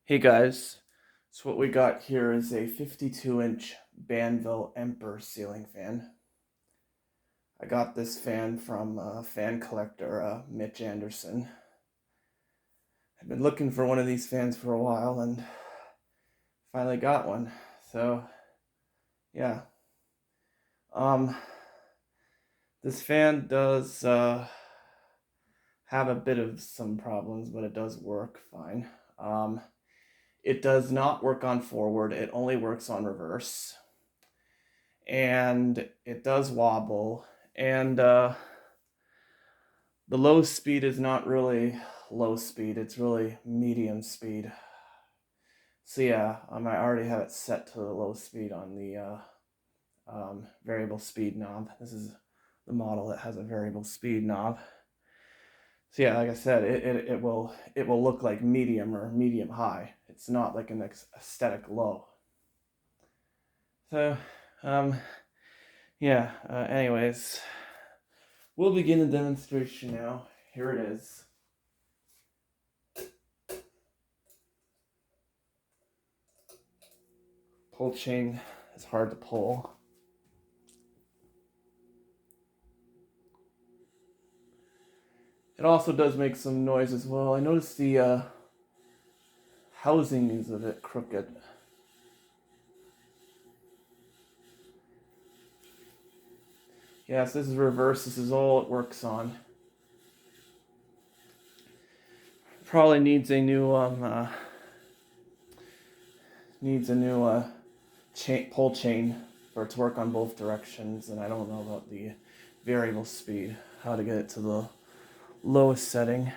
Hey guys, so what we got here is a 52-inch Banvil Emperor Ceiling Fan. I got this fan from fan collector Mitch Anderson. I've been looking for one of these fans for a while and finally got one. So yeah, um, this fan does have a bit of some problems, but it does work fine. It does not work on forward, it only works on reverse. And it does wobble. And the low speed is not really low speed, it's really medium speed. So yeah, I already have it set to the low speed on the variable speed knob. This is the model that has a variable speed knob. So yeah, like I said, it will look like medium or medium high. It's not like an aesthetic low. So yeah. Anyways, we'll begin the demonstration now. Here it is. Pull chain is hard to pull. It also does make some noise as well. I noticed the housing is a bit crooked. Yes, this is reverse. This is all it works on. Probably needs a new pull chain for it to work on both directions, and I don't know about the variable speed, how to get it to the lowest setting.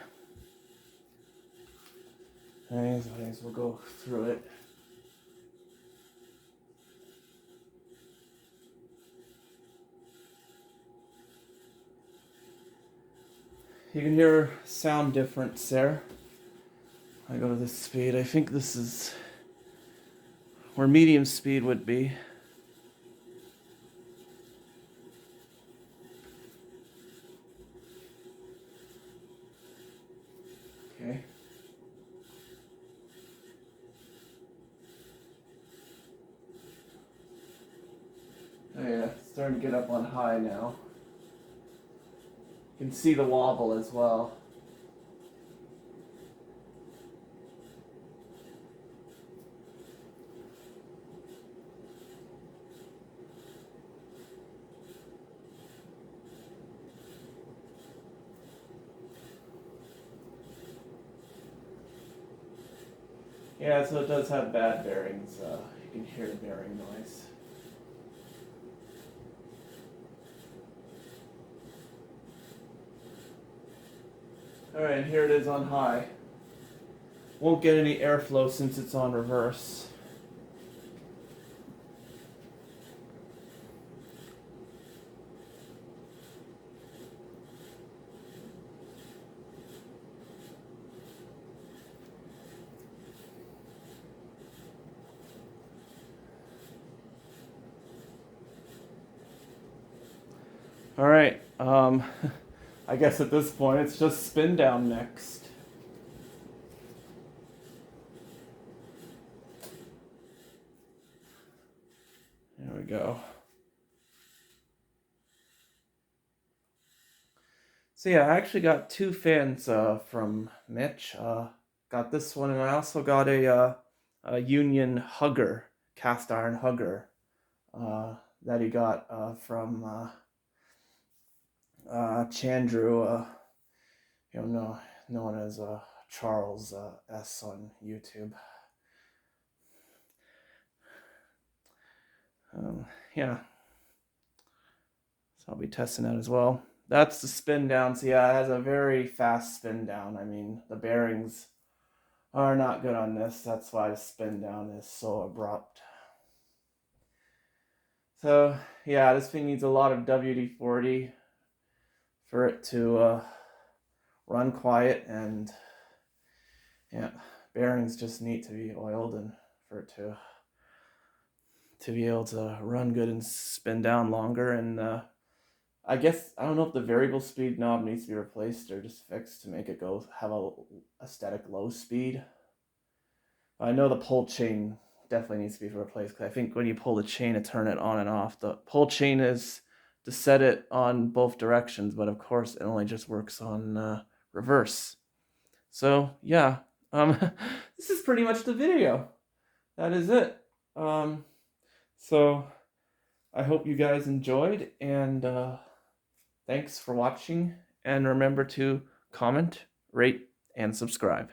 Anyways, we'll go through it. You can hear sound difference there. I go to this speed. I think this is where medium speed would be. Okay. Oh yeah, it's starting to get up on high now. You can see the wobble as well. Yeah, so it does have bad bearings. You can hear the bearing noise. Alright, here it is on high. Won't get any airflow since it's on reverse. Alright, I guess at this point it's just spin down next. There we go. So yeah, I actually got two fans from Mitch. Got this one, and I also got a Union Hugger, cast iron Hugger, that he got from Chandru, known as Charles S on YouTube. Yeah, so I'll be testing that as well. That's the spin down. So yeah, it has a very fast spin down. I mean, the bearings are not good on this. That's why the spin down is so abrupt. So yeah, this thing needs a lot of WD-40 for it to run quiet, and yeah, bearings just need to be oiled and for it to be able to run good and spin down longer. And I guess I don't know if the variable speed knob needs to be replaced or just fixed to make it go have a static low speed. I know the pull chain definitely needs to be replaced, because I think when you pull the chain to turn it on and off, the pull chain is to set it on both directions, but of course it only just works on reverse. So yeah, um, this is pretty much the video. That is it. Um, so I hope you guys enjoyed, and thanks for watching. And remember to comment, rate, and subscribe.